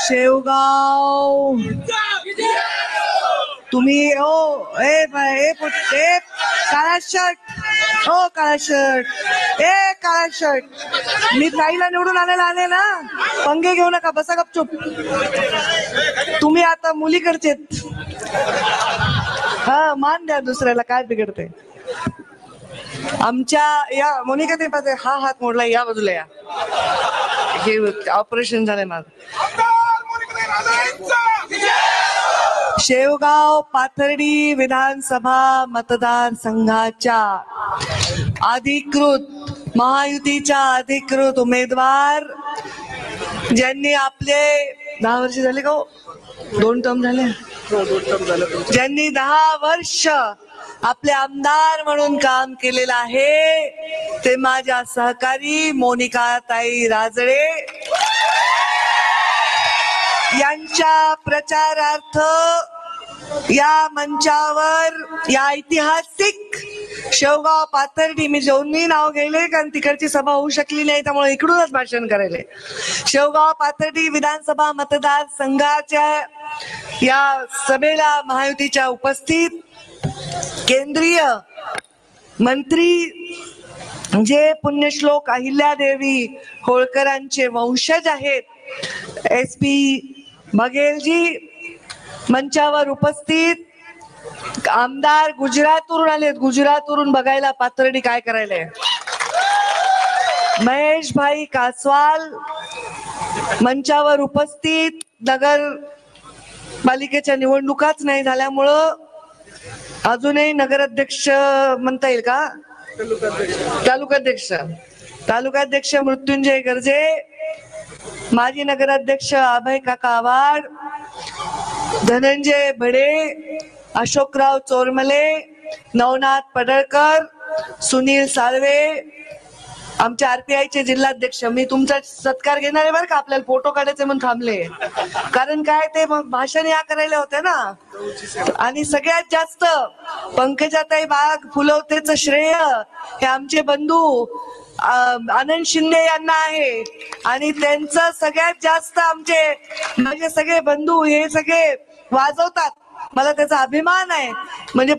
शेवगाव तुम्ही काळा शर्ट काळा शर्ट मी ताईला निवडून आले ना, पंगे घेऊ नका, बसा गपचूप. तुम्ही आता मुलीकडचे मान द्या दुसऱ्याला, काय बिघडते. आमच्या या मोनिका ते हा हात मोडला, या बाजूला या, हे ऑपरेशन झालंय माझं. शेवगाव पाथर्डी विधानसभा मतदारसंघाच्या अधिकृत महायुतीच्या अधिकृत उमेदवार ज्यांनी आपले 10 वर्ष झाले का, 2 टर्म झाले, ज्यांनी 10 वर्ष आपले आमदार म्हणून काम केलेलं आहे, ते माझ्या सहकारी मोनिका ताई राजळे यांच्या प्रचारार्थ या मंचावर या ऐतिहासिक शेवगाव पाथर्डी, मी दोन्ही नाव गेले कारण तिकडची सभा होऊ शकली नाही, त्यामुळे इकडूनच भाषण करायले. शेवगाव पाथर्डी विधानसभा मतदारसंघाच्या या सभेला महायुतीच्या उपस्थित केंद्रीय मंत्री जे पुण्यश्लोक अहिल्यादेवी होळकरांचे वंशज आहेत, SP बघेलजी, मंचावर उपस्थित आमदार गुजरातवरून आलेत, गुजरातवरून बघायला पाथर्डी काय करायलंय, महेश भाई कासवाल मंचावर उपस्थित, नगर पालिकेच्या निवडणुकाच नाही झाल्यामुळं अजूनही नगराध्यक्ष म्हणता येईल का, तालुकाध्यक्ष मृत्युंजय गर्जे, माजी नगराध्यक्ष अभय काका आवाड, धनंजय भडे, अशोकराव चोरमले, नवनाथ पडळकर, सुनील साळवे, आमच्या RPIचे जिल्हाध्यक्ष. मी तुमचा सत्कार घेणार आहे बरं का, आपल्याला फोटो काढायचे म्हणून थांबले, कारण काय ते भाषण या करायला होते ना. आणि सगळ्यात जास्त पंकजाताई बाग फुलवतेचं श्रेय हे आमचे बंधू आनंद शिंदे यांना आहे, आणि त्यांचं सगळ्यात जास्त माझे सगळे बंधू हे सगळे वाजवतात, मला त्याचा अभिमान आहे. म्हणजे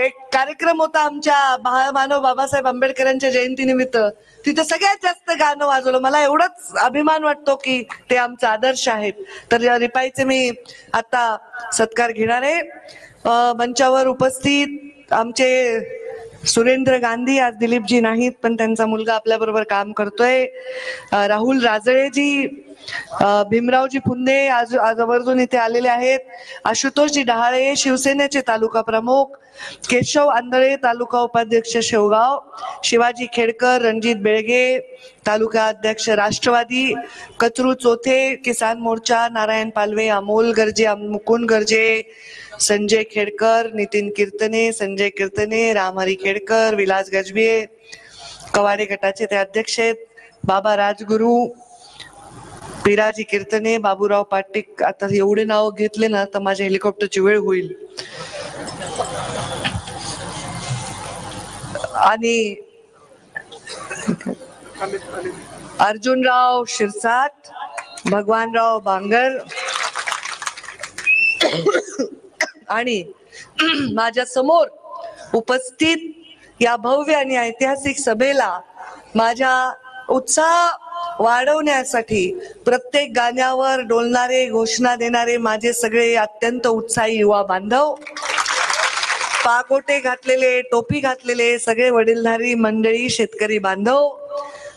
एक कार्यक्रम होता आमच्या महामानव बाबासाहेब आंबेडकरांच्या जयंतीनिमित्त, तिथे सगळ्यात जास्त गाणं वाजवलं. मला एवढाच अभिमान वाटतो की ते आमचा आदर्श आहेत. तर रिपाईचे मी आता सत्कार घेणार आहे. मंचावर उपस्थित आमचे सुरेंद्र गांधी, आज दिलीपजी नाहीत पण त्यांचा मुलगा आपल्या बरोबर काम करतोय, राहुल राजळेजी, भीमरावजी फुंदे आज आवर्जून इथे आलेले आहेत, आशुतोषजी डहाळे शिवसेनेचे तालुका प्रमुख, केशव आंधळे तालुका उपाध्यक्ष शेवगाव, शिवाजी खेडकर, रणजित बेळगे तालुका अध्यक्ष राष्ट्रवादी, कचरू चोथे किसान मोर्चा, नारायण पालवे, अमोल गर्जे, मुकुंद गर्जे, संजय खेडकर, नितीन कीर्तने, संजय कीर्तने, रामहरी खेडकर, विलास गजबिये कवाडे गटाचे ते अध्यक्ष आहेत, बाबा राजगुरू, पिराजी कीर्तने, बाबूराव पाटीक. आता एवढे नाव घेतले ना तर माझ्या हेलिकॉप्टरची वेळ होईल. आणि अर्जुनराव शिरसाट, भगवानराव बांगर, आणि माझ्या समोर उपस्थित या भव्य आणि ऐतिहासिक सभेला माझ्या उत्साह वाढवण्यासाठी प्रत्येक गाण्यावर डोलणारे, घोषणा देणारे माझे सगळे अत्यंत उत्साही युवा बांधव, पागोटे घातलेले, टोपी घातलेले सगळे वडीलधारी मंडळी, शेतकरी बांधव,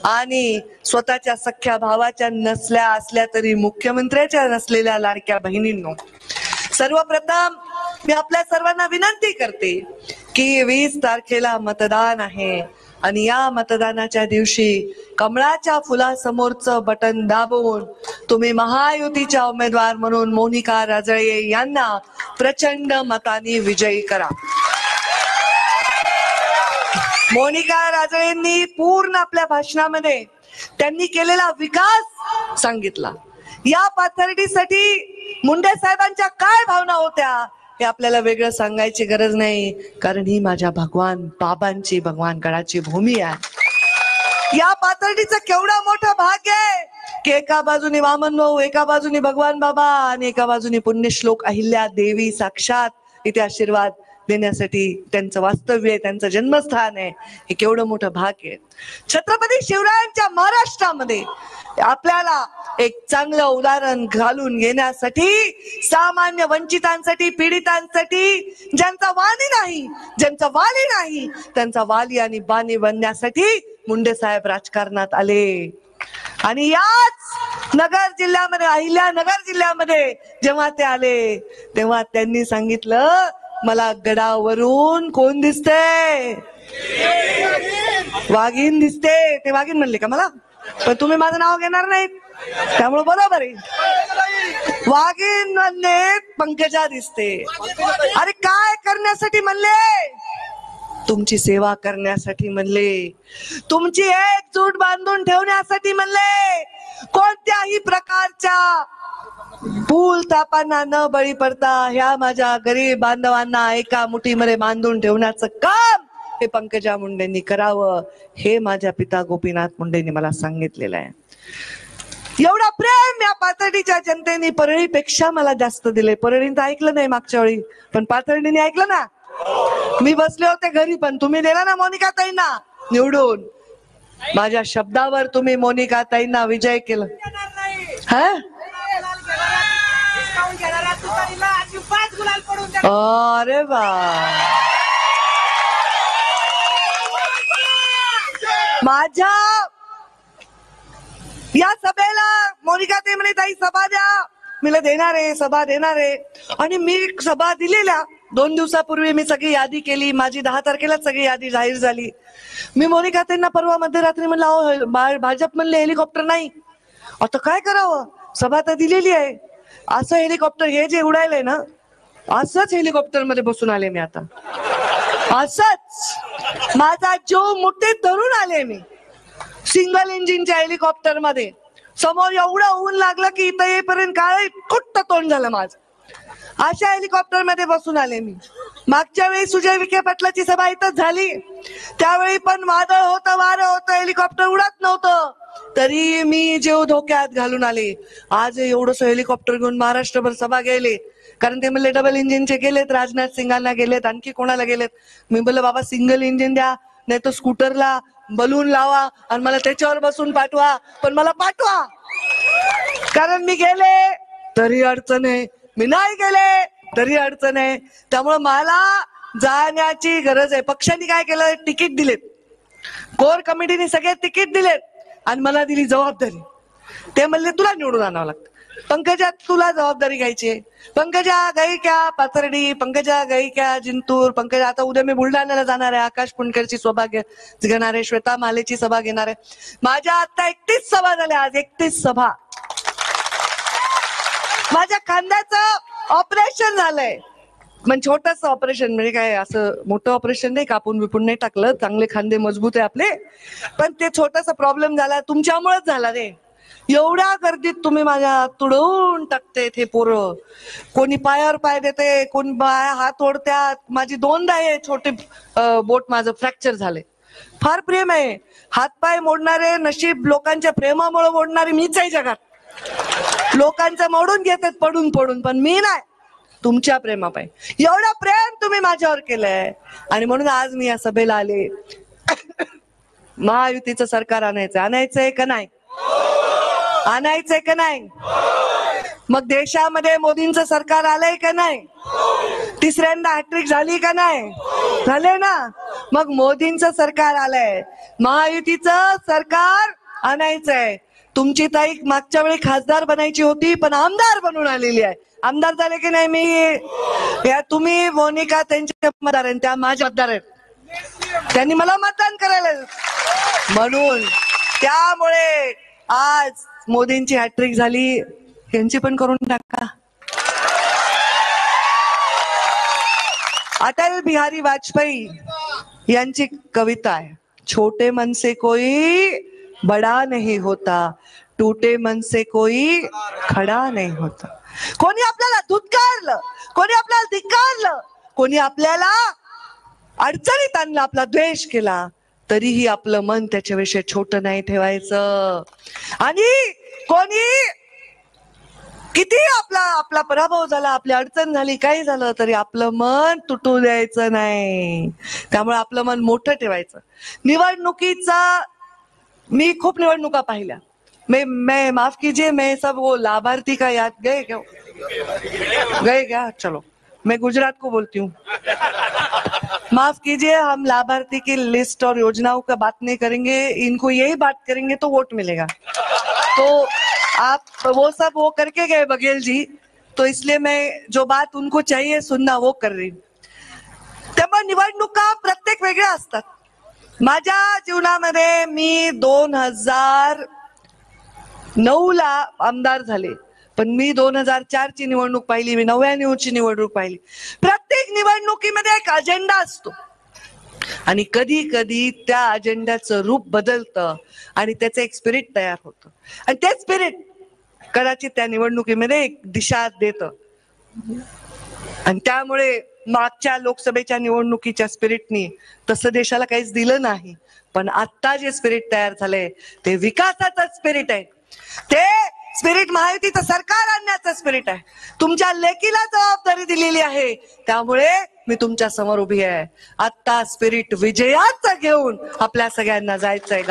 आणि स्वतःच्या सख्या भावाच्या नसल्या असल्या तरी मुख्यमंत्र्याच्या नसलेल्या लाडक्या बहिणींनो, सर्वप्रथम मी आपल्या सर्वांना विनंती करते की 20 तारखेला मतदान आहे, आणि या मतदानाच्या दिवशी कमळाच्या फुलासमोरचं बटन दाबून तुम्ही महायुतीच्या उमेदवार म्हणून मोनिका राजळे यांना प्रचंड मतांनी विजयी करा. मोनिका राजळेंनी पूर्ण आपल्या भाषणामध्ये त्यांनी केलेला विकास सांगितला. या पाथर्डीसाठी मुंडे साहेबांच्या काय भावना होत्या हे आपल्याला वेगळं सांगायची गरज नाही, कारण ही माझ्या भगवान बाबांची, भगवान गडाची भूमी आहे. या पातळीचं केवढा मोठा भाग आहे की एका बाजूने वामन भाऊ, एका बाजूने भगवान बाबा आणि एका बाजूने पुण्यश्लोक अहिल्या देवी साक्षात इथे आशीर्वाद देण्यासाठी त्यांचं वास्तव्य आहे, त्यांचं जन्मस्थान आहे. हे केवढं मोठं भाग आहे. छत्रपती शिवरायांच्या महाराष्ट्रामध्ये आपल्याला एक चांगलं उदाहरण घालून घेण्यासाठी, सामान्य वंचितांसाठी, पीडितांसाठी, ज्यांचा वाणी नाही, ज्यांचा वाली नाही, त्यांचा वाली आणि बाणी बनण्यासाठी मुंडे साहेब राजकारणात आले. आणि याच नगर जिल्ह्यामध्ये, अहिल्यानगर जिल्ह्यामध्ये जेव्हा ते आले तेव्हा त्यांनी सांगितलं, मला गडावरून कोण दिसते? वाघीण दिसते. ते वाघीण म्हणले का मला? पण तुम्ही माझं नाव घेणार नाहीत, त्यामुळे बरोबर आहे. वाघीण म्हणले पंकजा दिसते. अरे काय करण्यासाठी म्हणले? तुमची सेवा करण्यासाठी म्हणले, तुमची एकजूट बांधून ठेवण्यासाठी म्हणले. कोणत्याही प्रकारच्या भूल तापांना न बळी पडता ह्या माझ्या गरीब बांधवांना एका मुठीमध्ये बांधून ठेवण्याचं काम हे पंकजा मुंडेंनी करावं, हे माझ्या पिता गोपीनाथ मुंडेंनी मला सांगितलेलं आहे. एवढा प्रेम या पाथर्डीच्या जनतेने परळीपेक्षा मला जास्त दिले. परळीने ऐकलं नाही मागच्या वेळी, पण पाथर्डीने ऐकलं ना. मी बसले होते घरी, पण तुम्ही दिला ना मोनिका ताईंना निवडून. माझ्या शब्दावर तुम्ही मोनिका ताईंना विजय केलं. अरे वा, माझ्या या सभेला मोनिका ताई म्हणे ताई सभा द्या. मी देणार आहे, सभा देणार आहे. आणि मी सभा दिलेल्या 2 दिवसापूर्वी मी सगळी यादी केली. माझी 10 तारखेला सगळी यादी जाहीर झाली. मी मोनिका ताईंना परवा मध्यरात्री म्हणलं, भाजप म्हणले हेलिकॉप्टर नाही, आता काय करावं? सभा तर दिलेली आहे. असं हेलिकॉप्टर हे जे उडायलंय ना, असंच हेलिकॉप्टर मध्ये बसून आले मी. आता असंच माझा जीव मुठीत धरून आले मी सिंगल इंजिनच्या हेलिकॉप्टर मध्ये. समोर एवढं ऊन लागलं की इथं येईपर्यंत काय कुठं तोंड झालं माझं. अशा हेलिकॉप्टर मध्ये बसून आले मी. मागच्या वेळी सुजय विखे पाटलाची सभा इथंच झाली, त्यावेळी पण वादळ होतं, वारं होतं, हेलिकॉप्टर उडत नव्हतं, तरी मी जीव धोक्यात घालून आले. आज एवढंस हेलिकॉप्टर घेऊन महाराष्ट्रभर सभा गेले, कारण ते म्हणले डबल इंजिनचे गेलेत, राजनाथ सिंगांना गेलेत, आणखी कोणाला गेलेत. मी बोलले बाबा सिंगल इंजिन द्या, नाही तर स्कूटरला बलून लावा आणि मला त्याच्यावर बसून पाठवा, पण मला पाठवा. कारण मी गेले तरी अडचण आहे, मी नाही गेले तरी अडचण आहे. त्यामुळे मला जाण्याची गरज आहे. पक्षांनी काय केलं, तिकीट दिलेत, कोर कमिटीने सगळे तिकीट दिलेत आणि मला दिली जबाबदारी. ते म्हणले तुला निवडून आणावं लागतं. पंकजा तुला जबाबदारी घ्यायची आहे. पंकजा गायिका पाथर्डी, पंकजा गायिका जिंतूर, पंकजा आता उद्या मी बुलढाण्याला जाणार आहे, आकाश पुणकरची सभा घेणार आहे, श्वेता मालेची सभा घेणार आहे. माझ्या आता 31 सभा झाल्या, आज 31 सभा. माझ्या खांद्याचं ऑपरेशन झालंय, म्हणजे छोटस ऑपरेशन, म्हणजे काय असं मोठं ऑपरेशन नाही, कापून विपून नाही टाकलं, चांगले खांदे मजबूत आहे आपले, पण ते छोटासा प्रॉब्लेम झाला, तुमच्यामुळेच झाला रे. एवढ्या गर्दीत तुम्ही माझ्या तुडवून टाकते हे पोरं. कोणी पायावर पाय देते, कोणी हात ओढत्यात. माझी 2दा हे छोटे बोट माझं फ्रॅक्चर झाले. फार प्रेम आहे. हातपाय मोडणारे नशीब लोकांच्या प्रेमामुळे मोडणारे मीच आहे जगात. लोकांचं मोडून घेतात पडून पडून, पण मी नाही, तुमच्या प्रेमापायी. एवढं प्रेम तुम्ही माझ्यावर केलंय आणि म्हणून आज मी या सभेला आले. महायुतीचं सरकार आणायचंय का नाही? आणायचंय का नाही? मग देशामध्ये मोदींचं सरकार आलंय का नाही? तिसऱ्यांदा हॅट्रिक झाली का नाही? झाले ना. मग मोदींचं सरकार आलंय, महायुतीचं सरकार आणायचंय. तुमची ताई मागच्या वेळी खासदार बनायची होती, पण आमदार बनून आलेली आहे. आमदार झाले की नाही? मी या तुम्ही मोनिका त्यांचे मतदार आहेत, त्या माझ्या मतदार आहेत, त्यांनी मला मतदान करायला, म्हणून त्यामुळे आज मोदींची हॅट्रिक झाली, यांची पण करून टाका. अटल बिहारी वाजपेयी यांची कविता आहे, छोटे मन से कोई बड़ा नहीं होता, टूटे मन से कोई खडा नहीं होता. कोणी आपल्याला धुतकारलं, कोणी आपल्याला धिक्कारलं, कोणी आपल्याला अडचणीत आणलं, आपला द्वेष केला, तरीही आपलं मन त्याच्याविषयी छोटं नाही ठेवायचं. आणि कोणी किती आपला पराभव झाला, आपली अडचण झाली, काही झालं तरी आपलं मन तुटू द्यायचं नाही. त्यामुळे आपलं मन मोठं ठेवायचं. निवडणुकीचा मी खूप निवडणुका पाहिल्या. मैं माफ कीजिए, मैं सब वो लाभार्थी का याद गए क्या? चलो मैं गुजरात को बोलती हूँ, माफ कीजिए, हम लाभार्थी की लिस्ट और योजनाओं का बात नहीं करेंगे, इनको यही बात करेंगे तो वोट मिलेगा. तो आप वो सब वो करके गए बघेल जी, तो इसलिए मैं जो बात उनको चाहिए सुनना वो कर रही. त्यामुळे निवडणुका प्रत्येक वेगळ्या असतात. माझ्या जीवनामध्ये मी 2009 ला आमदार झाले, पण मी 2004 ची निवडणूक पाहिली, मी 99 ची निवडणूक पाहिली. प्रत्येक निवडणुकीमध्ये एक अजेंडा असतो आणि कधी कधी त्या अजेंड्याचं रूप बदलतं आणि त्याचं एक स्पिरिट तयार होतं आणि ते स्पिरिट कदाचित त्या निवडणुकीमध्ये एक दिशा देतं. आणि त्यामुळे मागच्या लोकसभेच्या निवडणुकीच्या स्पिरिटनी तसं देशाला काहीच दिलं नाही, पण आता जे स्पिरिट तयार झालंय ते विकासाचं स्पिरिट आहे. ते स्पिरिट महायुतीचं सरकार आणण्याचं स्पिरिट आहे. तुमच्या लेकीला जबाबदारी दिलेली आहे, त्यामुळे मी तुमच्या समोर उभी आहे. आता स्पिरिट विजयाचं घेऊन आपल्या सगळ्यांना जायचंय,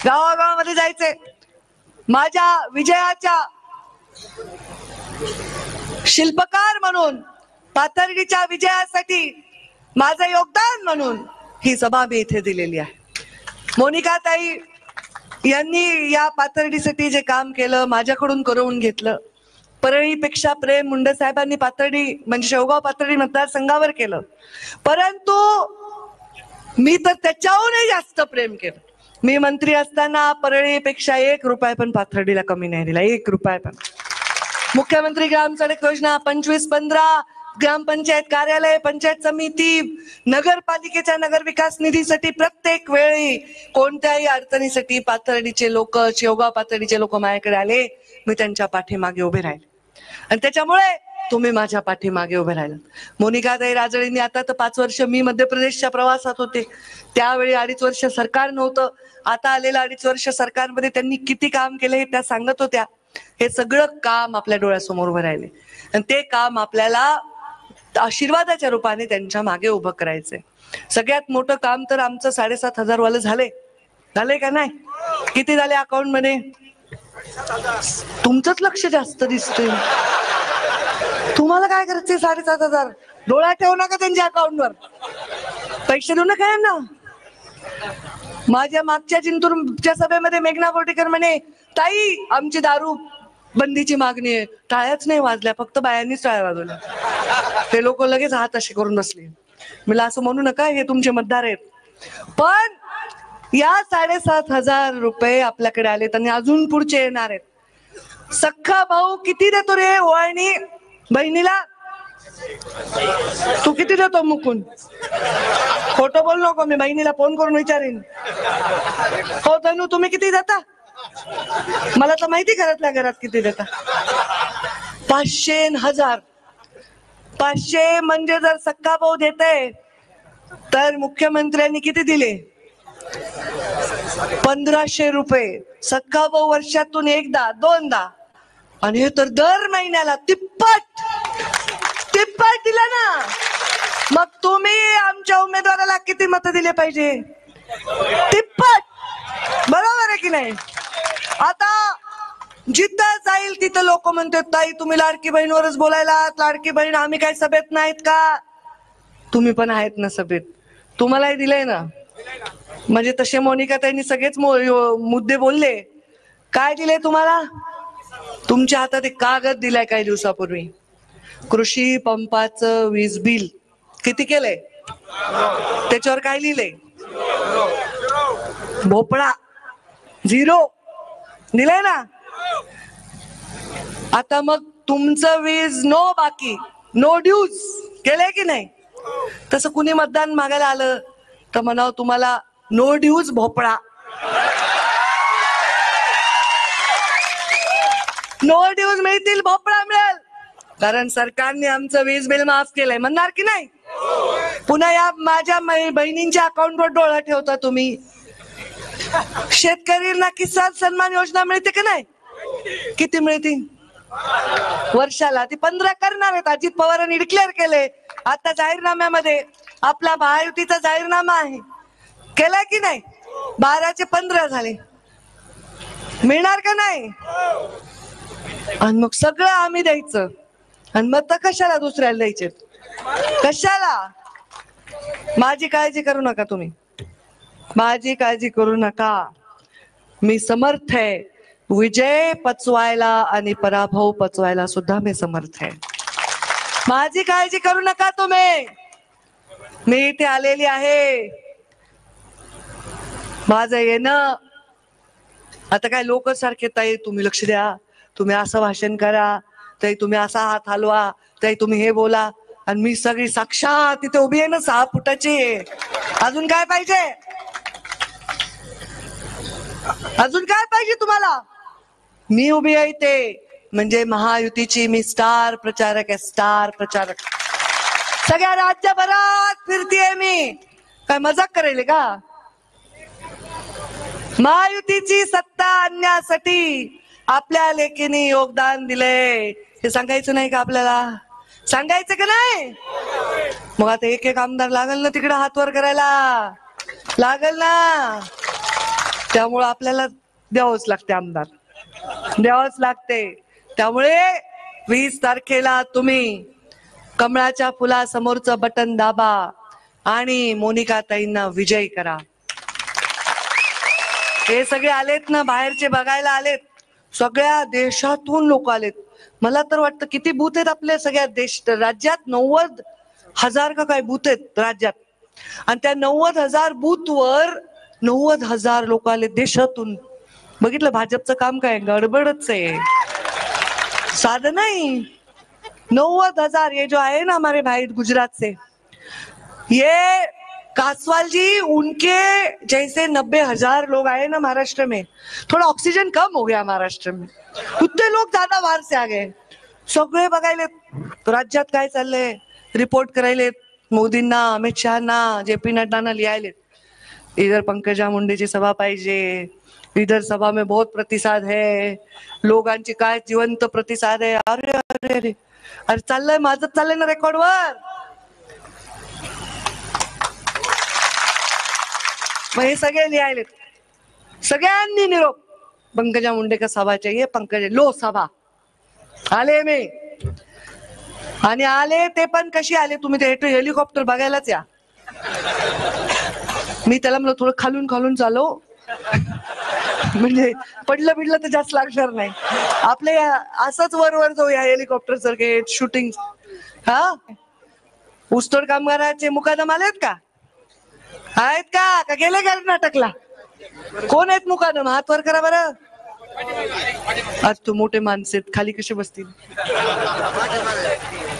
गावागावामध्ये जायचंय. माझ्या विजयाच्या शिल्पकार म्हणून, पाथर्डीच्या विजयासाठी माझं योगदान म्हणून ही सभा मी इथे दिलेली आहे. मोनिका ताई यांनी या पाथर्डीसाठी जे काम केलं माझ्याकडून करवून घेतलं. परळीपेक्षा प्रेम मुंडे साहेबांनी पाथर्डी म्हणजे शेवगाव पाथर्डी मतदारसंघावर केलं, परंतु मी तर त्याच्याहूनही जास्त प्रेम केलं. मी मंत्री असताना परळीपेक्षा 1 रुपया पण पाथर्डीला कमी नाही दिला, 1 रुपया पण. मुख्यमंत्री ग्राम सडक योजना 25-15, ग्रामपंचायत कार्यालय, पंचायत समिती, नगरपालिकेच्या नगर विकास निधीसाठी प्रत्येक वेळी कोणत्याही अडचणीसाठी पाथर्डीचे लोक, शेवगाव पाथर्डीचे लोक माझ्याकडे आले, मी त्यांच्या पाठीमागे उभे राहिले आणि त्याच्यामुळे तुम्ही माझ्या पाठीमागे उभे राहिलात. मोनिकाताई राजळेंनी आता तर 5 वर्ष, मी मध्य प्रदेशच्या प्रवासात होते त्यावेळी 2.5 वर्ष सरकार नव्हतं. आता आलेलं 2.5 वर्ष सरकारमध्ये त्यांनी किती काम केलं हे त्या सांगत होत्या. हे सगळं काम आपल्या डोळ्यासमोर उभं राहिले आणि ते काम आपल्याला आशीर्वादाच्या रूपाने त्यांच्या मागे उभं करायचंय. सगळ्यात मोठं काम तर आमचं 7,500 वालं झाले का नाही? किती झाले अकाउंट मध्ये? तुमचंच लक्ष जास्त दिसतंय. तुम्हाला काय करायचंय? 7,500 डोळा ठेवू नका त्यांच्या अकाउंटवर, पैसे देऊ नका ना. माझ्या मागच्या जिंतूरच्या सभेमध्ये मेघना बोर्डीकर म्हणे, ताई आमची दारू बंदीची मागणी आहे. टाळ्याच नाही वाजल्या, फक्त बायांनीच टाळ्या वाजवल्या. ते लोक लगेच हात असे करून बसले. मला असं म्हणू नका, हे तुमचे मतदार आहेत. पण या 7,500 रुपये आपल्याकडे आले आणि अजून पुढचे येणार आहेत. सख्खा भाऊ किती देतो रे ओवाळणी बहिणीला? तू किती देतो मुकून? खोटं बोल नको, मी बहिणीला फोन करून विचारेन. हो तनू, तुम्ही किती देता? मला तर माहिती घरातल्या घरात किती देता. 500 आणि 1000. 500 म्हणजे जर सख्खा भाऊ देतय तर मुख्यमंत्र्यांनी किती दिले? 1,500 रुपये. सख्खा भाऊ वर्षातून एकदा दोनदा, आणि हे तर दर महिन्याला तिप्पट दिला ना. मग तुम्ही आमच्या उमेदवाराला किती मतं दिले पाहिजे? तिप्पट. बरोबर आहे की नाही? आता जिथं जाईल तिथं लोक म्हणतात, ताई तुम्ही लाडकी बहीणवरच बोलायला, लाडकी बहीण आम्ही काय सभेत नाहीत का? तुम्ही पण आहेत ना सभेत, तुम्हालाही दिलंय ना. म्हणजे तसे मोनिका ताईंनी सगळेच मुद्दे बोलले. काय दिले तुम्हाला? तुमच्या हातात एक कागद दिलाय काही दिवसापूर्वी, कृषी पंपाचं वीज बिल किती केलंय, त्याच्यावर काय लिहिलंय? भोपळा, 0 दिलंय ना. आता मग तुमचं वीज नो बाकी, नो ड्यूज केलंय की नाही? तसं कुणी मतदान मागायला आलं तर म्हणावं तुम्हाला नो ड्यूज भोपळा. नो ड्यूज मिळतील, भोपळा मिळेल, कारण सरकारने आमचं वीज बिल माफ केलंय. म्हणणार की नाही? पुन्हा या माझ्या बहिणींच्या अकाउंटवर डोळा ठेवता तुम्ही. शेतकऱ्यांना किसान सन्मान योजना मिळते का नाही? किती मिळते वर्षाला? ती 15 करणार आहेत. अजित पवारांनी डिक्लेअर केले आता जाहीरनाम्यामध्ये. आपला महायुतीचा जाहीरनामा आहे, केलाय की नाही? 12चे 15 झाले. मिळणार का नाही? आणि मग सगळं आम्ही द्यायचं आणि मग तर कशाला दुसऱ्याला द्यायचे? कशाला? माझी काळजी करू नका तुम्ही, माझी काळजी करू नका. मी समर्थ आहे विजय पचवायला आणि पराभव पचवायला सुद्धा मी समर्थ आहे. माझी काळजी करू नका तुम्ही. मी इथे आलेली आहे. माझं येणं आता काय लोक सारखे ताई तुम्ही लक्ष द्या, तुम्ही असं भाषण करा, ताई तुम्ही असा हात हलवा, ताई तुम्ही हे बोला, आणि मी सगळी साक्षात तिथे उभी आहे ना 6 फुटाची. अजून काय पाहिजे? अजून काय पाहिजे तुम्हाला? मी उभी आहे इथे म्हणजे महायुतीची मी स्टार प्रचारक आहे, स्टार प्रचारक. सगळ्या राज्यभरात फिरतीये मी. काय मजाक करायले का? महायुतीची सत्ता आणण्यासाठी आपल्या लेकीने योगदान दिले हे सांगायचं नाही का आपल्याला? सांगायचं का नाही? मग आता एक एक आमदार लागल ना तिकडे हातवर करायला, लागल ना. त्यामुळे आपल्याला द्यावंच लागते आमदार, द्यावंच लागते. त्यामुळे 20 तारखेला तुम्ही कमळाच्या फुलासमोरचं बटन दाबा आणि मोनिका ताईंना विजयी करा. हे सगळे आलेत ना बाहेरचे बघायला आलेत, सगळ्या देशातून लोक आलेत. मला तर वाटतं किती बूथ आहेत आपल्या सगळ्या राज्यात? 90,000 का काय बूथ आहेत राज्यात. आणि त्या 90,000 बूथवर 90,000 लोक आले देशातून. बघितलं भाजपचं काम काय? गडबडच आहे, साधं नाही. 90,000 ये जो आहे ना हमारे भाई गुजरात से, ये कासवाल जी उनके जैसे 90,000 लोग आए ना महाराष्ट्र में. थोड़ा ऑक्सीजन कम हो गया महाराष्ट्र में, उतने लोग ज्यादा बाहर से आ गए. सगळे बघायलेत राज्यात काय चाललंय, रिपोर्ट करायलेत मोदींना, अमित शहाना, JP नड्डाना लिहायलेत. इधर पंकजा मुंडे जी सभा पाहिजे, इधर सभा में बहुत प्रतिसाद है, लोकांची काय जिवंत प्रतिसाद आहे. अरे अरे अरे अरे चाललंय माझं, चाललंय ना रेकॉर्डवर. मग हे सगळे लिहायलेत, सगळ्यांनी निरोप पंकजा मुंडे का सभा चाहिए, पंकजा लो सभा. आले मी, आणि आले ते पण कशी आले? तुम्ही ते हेलिकॉप्टर बघायलाच या. मी त्याला म्हणलं थोडं खालून खालून चालव म्हणजे पडलं बिडलं तर जास्त लागणार नाही. आपले असंच वर वर जाऊया हेलिकॉप्टर सारखे शूटिंग. हा ऊसतोड कामगाराचे मुकादम आलेत का? आहेत का गेले कर्नाटकला? कोण आहेत मुकादम? हात वर करा बरं. आज तू मोठे माणसे खाली कसे बसतील?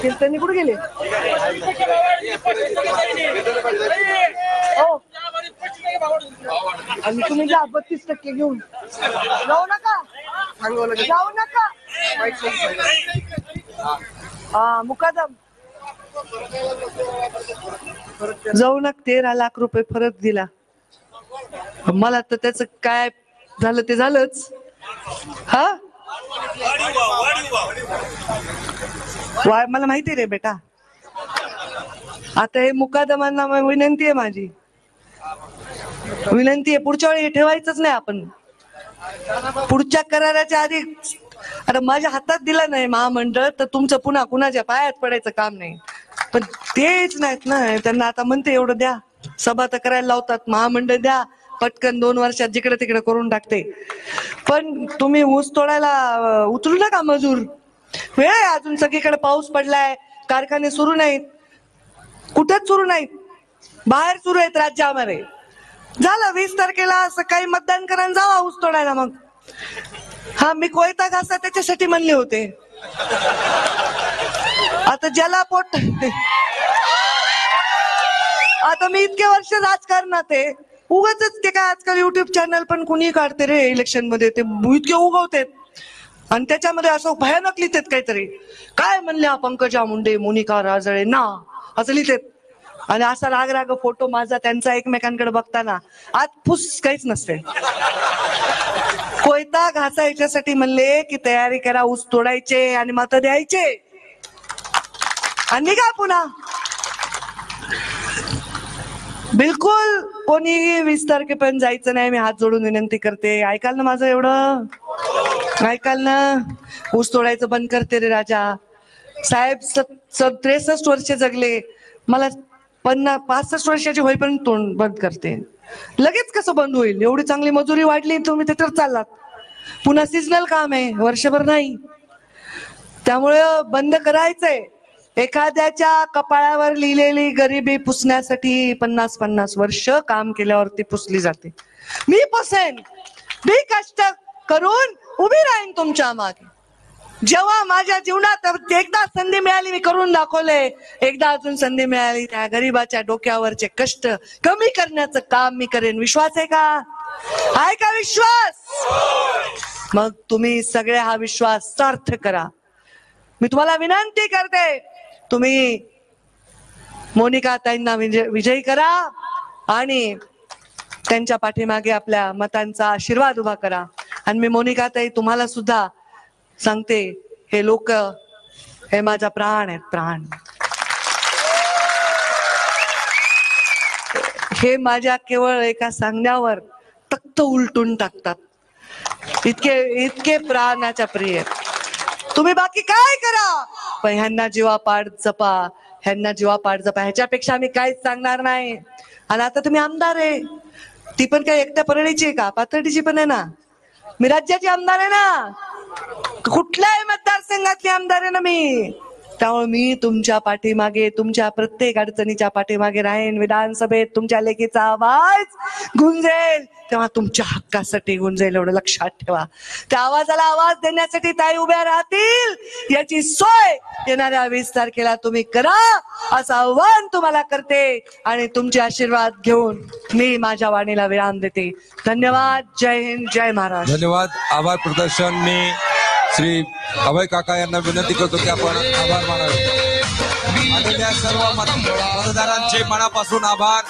कीर्तनी कुठे गेले? हो आणि तुम्ही जा 32% घेऊन जाऊ नका, जाऊ नका. हा मुकादम जाऊ नका. 13 लाख रुपये फरक दिला मला, तर त्याच काय झालं ते झालंच. हा मला माहिती रे बेटा. आता हे मुकादमांना विनंती आहे, माझी विनंती आहे, पुढच्या वेळी ठेवायचंच नाही आपण. पुढच्या कराराच्या आधी आता माझ्या हातात दिला नाही महामंडळ तर तुमचं पुन्हा कुणाच्या पायात पडायचं काम नाही. पण तेच नाहीत ना, त्यांना आता म्हणते एवढं द्या, सभा तर करायला लावतात, महामंडळ द्या पटकन 2 वर्षात जिकडे तिकडे करून टाकते. पण तुम्ही ऊस तोडायला उचलू नका मजूर. वेळ आहे अजून, सगळीकडे पाऊस पडलाय, कारखाने सुरू नाहीत, कुठेच सुरू नाहीत, बाहेर सुरू आहेत राज्यामध्ये. झालं 20 तारखेला सकाळी मतदान करा, जावा ऊस तोडायला. मग हा मी कोयता घासा त्याच्यासाठी म्हणले होते. आता ज्याला पोट, आता मी इतके वर्ष राजकारणात आहे, उगाच ते काय आजकाल युट्यूब चॅनल पण कुणी काढते रे इलेक्शन मध्ये, ते इतके उगवतेत आणि त्याच्यामध्ये असं भयानक लिहितेत काहीतरी. काय म्हणल्या पंकजा मुंडे मोनिका राजळे ना असं लिहितेत. आणि असा राग राग फोटो माझा त्यांचा एकमेकांकडे बघताना आत फुस काहीच नसते. कोयता घासायच्यासाठी म्हणले की तयारी करा, ऊस तोडायचे आणि मत द्यायचे आणि का पुन्हा बिलकुल कोणी 20 तारखेपर्यंत जायचं नाही. मी हात जोडून विनंती करते, ऐकाल ना माझं एवढं, ऐकाल ना. ऊस तोडायचं बंद करते रे राजा साहेब. 63 वर्ष जगले, मला 65 वर्षाची होईपर्यंत तोंड बंद करते. लगेच कसं बंद होईल? एवढी चांगली मजुरी वाढली, तुम्ही त्याच्यावर चाललात. पुन्हा सिजनल काम आहे, वर्षभर नाही. त्यामुळे बंद करायचंय. एखाद्याच्या कपाळावर लिहिलेली गरिबी पुसण्यासाठी 50-50 वर्ष काम केल्यावरती पुसली जाते. मी पुसेन, मी कष्ट करून उभी राहीन तुमच्या मागे. जेव्हा माझ्या जीवनात एकदा संधी मिळाली मी करून दाखवले, एकदा अजून संधी मिळाली त्या गरीबाच्या डोक्यावरचे कष्ट कमी करण्याचं काम मी करेन. विश्वास आहे का? आहे का विश्वास? मग तुम्ही सगळे हा विश्वास सार्थ करा. मी तुम्हाला विनंती करते, तुम्ही मोनिका ताईंना विजयी करा आणि त्यांच्या पाठीमागे आपल्या मतांचा आशीर्वाद उभा करा. आणि मी मोनिका ताई तुम्हाला सुद्धा सांगते, हे लोक हे माझा प्राण आहेत, प्राण. हे माझ्या केवळ एका सांगण्यावर तख्त उलटून टाकतात, इतके प्राणाच्या प्रिय. तुम्ही बाकी काय करा, पण ह्यांना जीवापाड जपा, ह्यांना जीवापाड जपा. ह्याच्यापेक्षा मी काहीच सांगणार नाही. आणि आता तुम्ही आमदार आहे, ती पण काय एकट्या परळीची आहे का? पाथर्डीची पण आहे ना. मी राज्याची आमदार आहे ना, कुठल्याही मतदारसंघातली आमदार आहे ना मी. त्यामुळे मी तुमच्या पाठीमागे, तुमच्या प्रत्येक अडचणीच्या पाठीमागे राहीन. विधानसभेत तुमच्या लेखीचा आवाज गुंजेल तेव्हा तुमच्या हक्कासाठी गुंजेल, एवढं लक्षात ठेवा. त्या आवाजाला आवाज देण्यासाठी ताई उभ्या राहतील, याची सोय येणाऱ्या 20 तारखेला तुम्ही करा, असं आव्हान तुम्हाला करते. आणि तुमचे आशीर्वाद घेऊन मी माझ्या वाणीला विराम देते. धन्यवाद. जय हिंद, जय महाराष्ट्र. धन्यवाद. आभार प्रदर्शन. मी श्री अभय काका यांना विनंती करतो की आपण आभार मानावे. आलेल्या सर्व मतदारांचे मनापासून आभार.